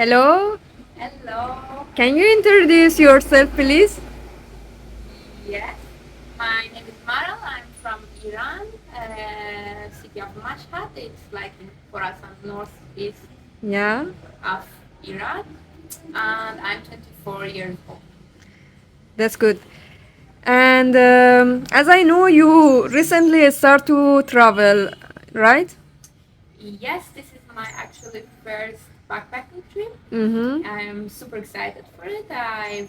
Hello, Hello. can you introduce yourself, please? Yes. My name is Maral. I'm from Iran, city of Mashhad. It's like in Khorasan, northeast Yeah, of Iran. And I'm 24 years old. that's good. And as I know, you recently start to travel, right? Yes, this is my actually first backpacking trip. Mm-hmm. I'm super excited for it. I've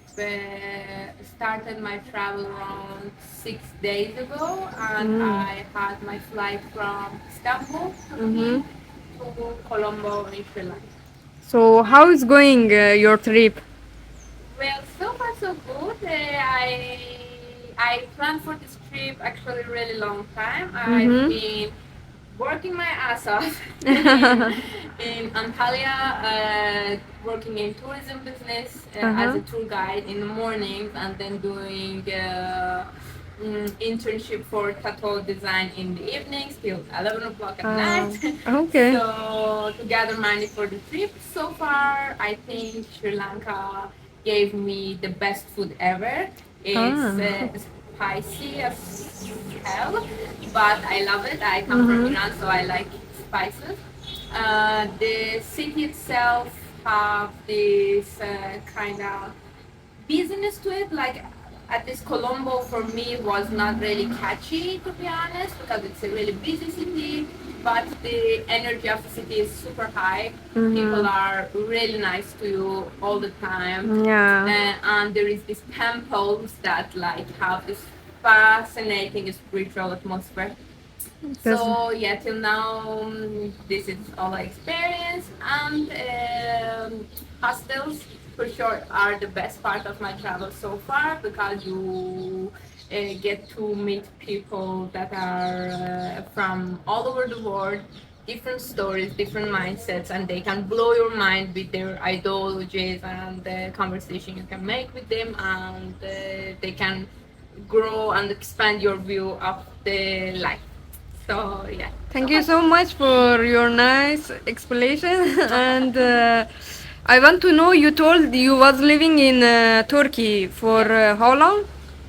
started my travel around 6 days ago, and Mm. I had my flight from Istanbul, Turkey, Mm-hmm. to Colombo in Sri Lanka. So, how is going your trip? Well, so far so good. I planned for this trip actually a really long time. I've Mm-hmm. been working my ass off in Antalya, working in tourism business as Uh-huh. a tour guide in the mornings, and then doing internship for tattoo design in the evenings till 11 o'clock at night. Okay. So to gather money for the trip. So far, I think Sri Lanka gave me the best food ever. It's Ah. spicy as hell, but I love it. I come from Mm-hmm. Iran, so I like spices. The city itself have this kind of business to it. Like at this Colombo for me was not really catchy to be honest because it's a really busy city, but the energy of the city is super high. People Mm-hmm. are really nice to you all the time, Yeah. and there is these temples that like have this fascinating spiritual atmosphere. That's. So yeah, till now this is all I experienced, and hostels for sure are the best part of my travel so far because you get to meet people that are from all over the world, different stories, different mindsets, and they can blow your mind with their ideologies and the conversation you can make with them, and they can grow and expand your view of the life. So yeah, so Thank you far so so much for your nice explanation. And I want to know, you told you was living in Turkey for yes. how long?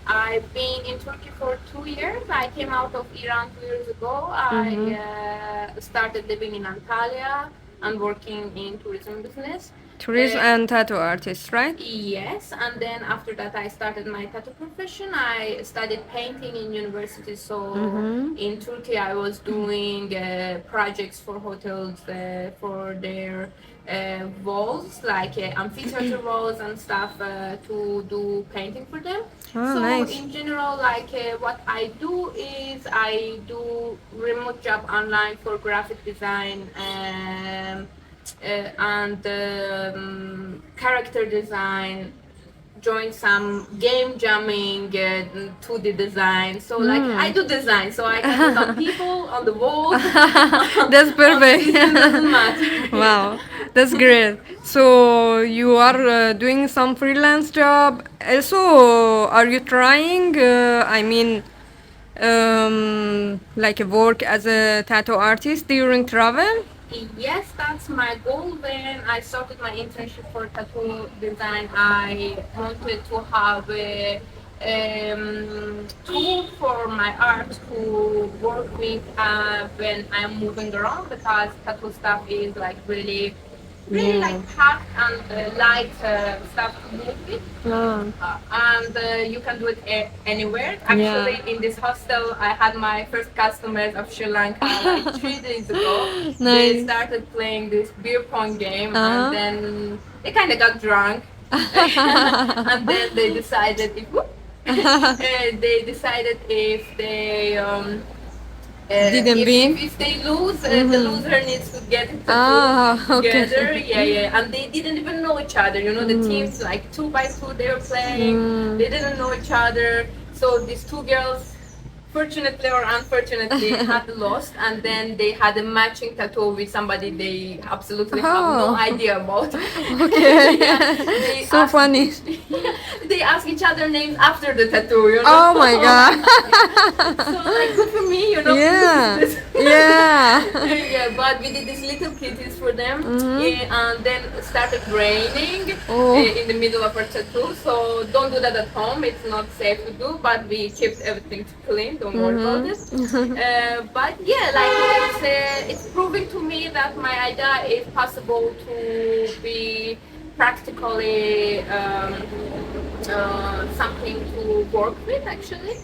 I've been in Turkey for 2 years. I came out of Iran 2 years ago. Mm-hmm. I started living in Antalya and working in tourism business. Tourism Uh, and tattoo artist, right? Yes, and then after that, I started my tattoo profession. I studied painting in university. So Mm-hmm. in Turkey, I was doing projects for hotels for their walls, like amphitheater walls and stuff, to do painting for them. Oh, So nice. in general, like what I do is I do remote job online for graphic design. And character design, join some game jamming to the design. So like I Mm. do design, so I can do it on people, on the wall, That's on the perfect. system, doesn't matter. Wow, that's great. So you are doing some freelance job. Also, are you trying? Like a work as a tattoo artist during travel? Yes, that's my goal. When I started my internship for tattoo design, I wanted to have a tool for my art to work with when I'm moving around because tattoo stuff is like really like Yeah. packed and light stuff to move with. Ah, And you can do it anywhere. yeah. Actually, in this hostel, I had my first customers of Sri Lanka like 3 days ago. They Nice. started playing this beer pong game, and Uh-huh. then they kind of got drunk, and then they decided if they decided if they Didn't win? if they lose, the Mm-hmm. loser needs to get a tattoo Ah, okay. together. Yeah, yeah. And they didn't even know each other. You know, the Mm. teams like 2 by 2 they were playing. Mm. They didn't know each other. So these two girls, fortunately or unfortunately, had lost, and then they had a matching tattoo with somebody they absolutely have no Oh, idea about. Yeah, okay. they So asked. funny. They ask each other names after the tattoo, you know. Oh my god. So like good for me, you know. Yeah. Yeah. Yeah, but we did these little kitties for them, Mhm. and then it started raining Oh. in the middle of our tattoo. So don't do that at home. It's not safe to do. But we kept everything clean. Don't worry about it. Mhm. But yeah, like it's proving to me that my idea is possible to be practically something to work with actually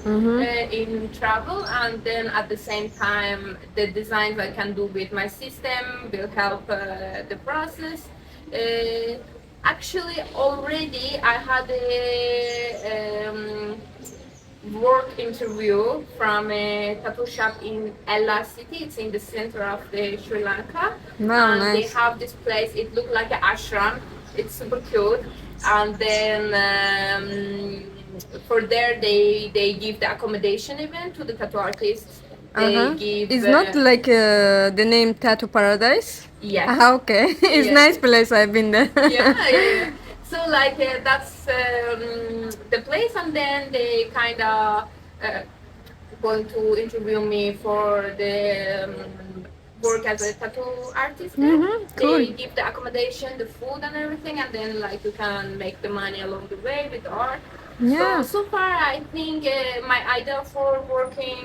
in travel, and then at the same time the designs I can do with my system will help the process. Actually already I had a work interview from a tattoo shop in Ella City. It's in the center of the Sri Lanka, Wow, and they nice. have this place. It looked like an ashram. It's super cute, and then for there they give the accommodation even to the tattoo artists. They Uh-huh. give It's not like the name Tattoo Paradise? yes, Ah, okay. It's yes, nice place. I've been there. yeah. So like that's the place, and then they kind of going to interview me for the work as a tattoo artist there. Cool. They give the accommodation, the food, and everything, and then like you can make the money along the way with the art. So Yeah. so far, I think my idea for working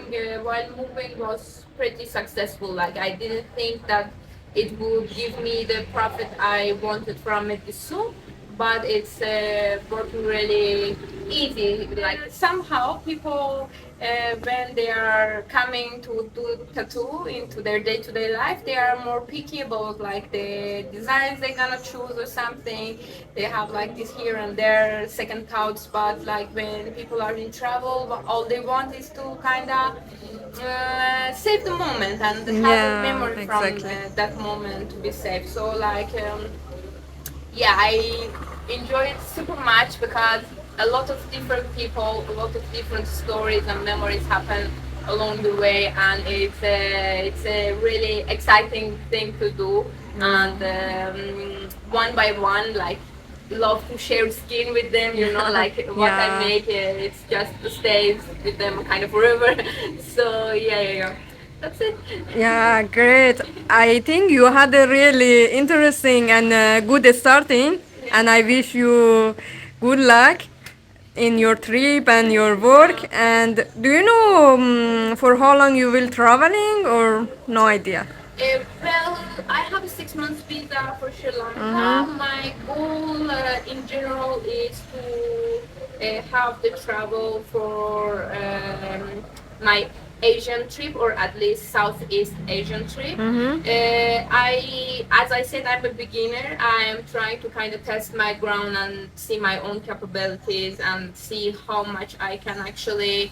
while moving was pretty successful. Like I didn't think that it would give me the profit I wanted from it this soon, but it's working really easy. Like somehow people when they are coming to do tattoo into their day-to-day life, they are more picky about like the designs they're gonna choose or something. They have like this here and there second thoughts, but like when people are in travel, all they want is to kind of save the moment and have a Yeah, memory from exactly. that moment to be safe. So like yeah, I enjoy it super much because a lot of different people, a lot of different stories and memories happen along the way, and it's a really exciting thing to do. And one by one, like love to share skin with them. You know, like what I Yeah. make, it's just stays with them kind of forever. So yeah. That's it. Yeah, great. I think you had a really interesting and good starting, and I wish you good luck in your trip and your work. And do you know for how long you will traveling or no idea? Well, I have a 6 months visa for Sri Lanka. Mm-hmm. My goal in general is to have the travel for my Asian trip, or at least Southeast Asian trip. Mm-hmm. As I said, I'm a beginner. I am trying to kind of test my ground and see my own capabilities and see how much I can actually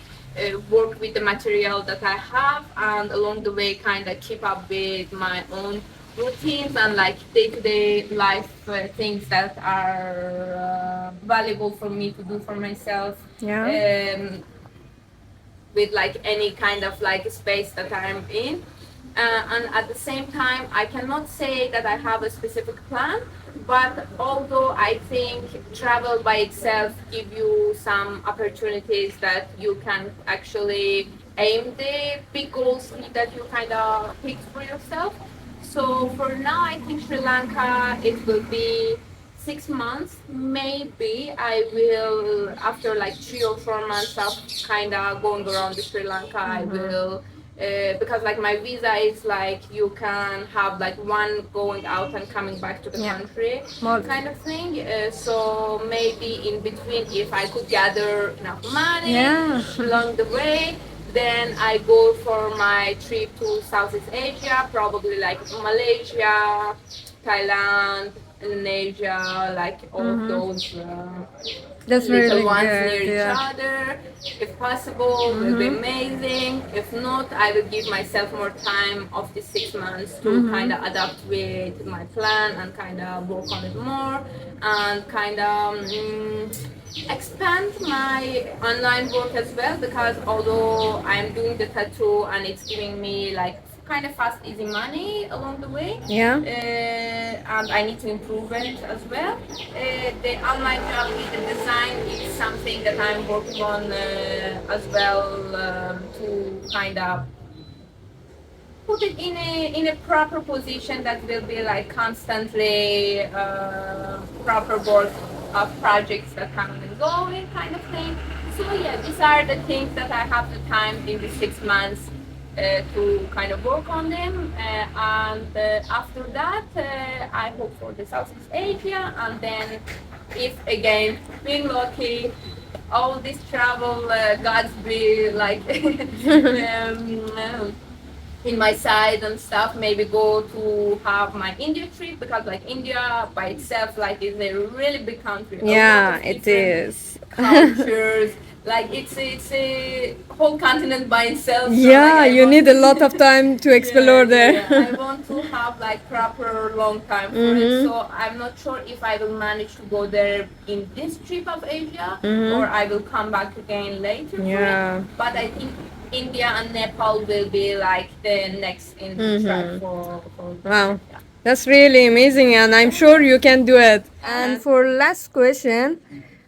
work with the material that I have, and along the way kind of keep up with my own routines and like day-to-day life things that are valuable for me to do for myself, Yeah. with like any kind of like space that I'm in. And at the same time, I cannot say that I have a specific plan, but although I think travel by itself give you some opportunities that you can actually aim the big goals that you kind of picked for yourself. So for now, I think Sri Lanka it will be 6 months. Maybe I will after like 3 or 4 months of kind of going around the Sri Lanka. I will because like my visa is like you can have like one going out and coming back to the Yeah. country Well, kind of thing. So maybe in between, if I could gather enough money yeah. along the way, then I go for my trip to Southeast Asia, probably like Malaysia, Thailand, Indonesia, like all of those That's little really ones near good. each Yeah. other. If possible, will be amazing. If not, I will give myself more time of the 6 months to kind of adapt with my plan and kind of work on it more and kind of expand my online work as well, because although I'm doing the tattoo and it's giving me like kind of fast easy money along the way, Yeah. and I need to improve it as well. The online job with the design is something that I'm working on as well, to kind of put it in a proper position that will be like constantly proper work of projects that come and going kind of thing. So yeah, these are the things that I have the time in the 6 months to kind of work on them, and after that I hope for the Southeast Asia, and then if again being lucky all this travel gods be like in my side and stuff, maybe go to have my India trip, because like India by itself like is a really big country, a lot Yeah, of it different is. cultures, like it's a whole continent by itself. So like Yeah, I you want need a lot of time to yeah, explore yeah, there. yeah. I want to have like proper long time for it. So I'm not sure if I will manage to go there in this trip of Asia, or I will come back again later for it. Yeah. But I think India and Nepal will be like the next in the track for Wow. yeah. That's really amazing, and I'm sure you can do it. And And for last question,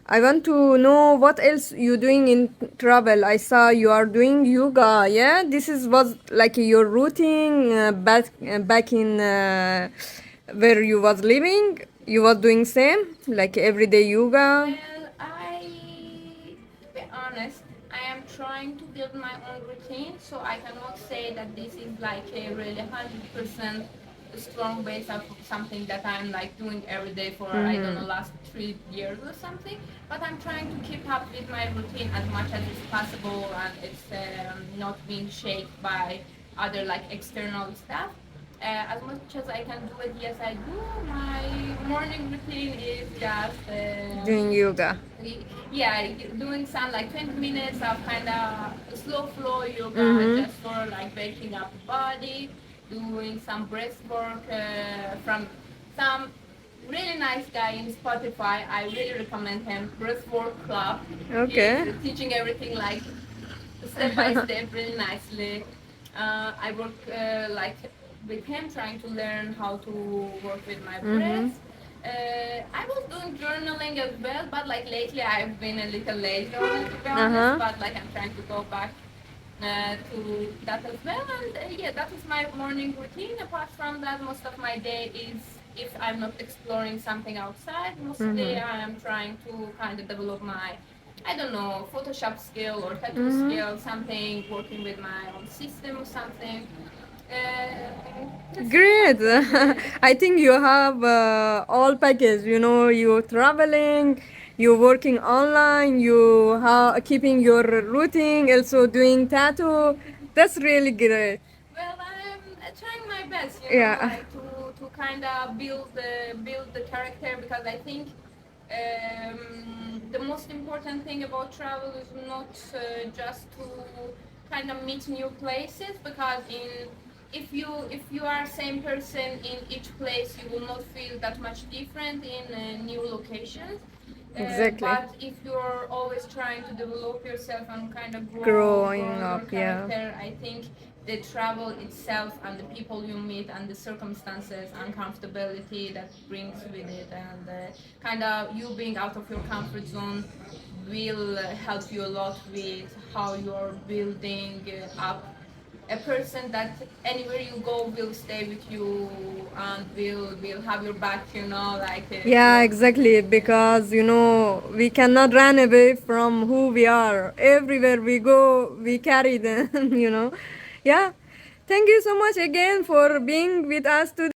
I want to know what else you doing in travel. I saw you are doing yoga. Yeah, this is was like your routine back in where you was living. You was doing same like everyday yoga. well, to be honest, I am trying to build my own routine, so I cannot say that this is like a really 100% strong base of something that I'm like doing every day for I don't know last 3 years or something. But I'm trying to keep up with my routine as much as it's possible, and it's not being shaped by other like external stuff. As much as I can do it, yes, I do. My morning routine is just, Doing yoga. yeah, doing some like 20 minutes of kind of slow flow yoga just for like waking up the body, doing some breath work from some really nice guy in Spotify. I really recommend him, Breathwork Club. Okay. He's teaching everything like step by step really nicely. I work like with him, trying to learn how to work with my breath. I was doing journaling as well, but like lately I've been a little lazy on it, to be honest. But like I'm trying to go back to that as well. And yeah, that is my morning routine. Apart from that, most of my day is, if I'm not exploring something outside, mostly I am trying to kind of develop my, I don't know, Photoshop skill or tattoo skill, something, working with my own system or something. That's Great. it. I think you have all package. You know, you traveling, you working online, you keeping your routine, also doing tattoo. That's really great. Well, I'm trying my best, Yeah. like to kind of build the character, because I think the most important thing about travel is not just to kind of meet new places, because if you are same person in each place, you will not feel that much different in new locations. Exactly. But if you're always trying to develop yourself and kind of grow Growing your up, yeah. character, I think the travel itself and the people you meet and the circumstances and comfortability that brings with it, and kind of you being out of your comfort zone will help you a lot with how you're building up a person that anywhere you go will stay with you and will have your back, like Yeah, will exactly. Because, you know, we cannot run away from who we are. Everywhere we go, we carry them, you know. Yeah. Thank you so much again for being with us today.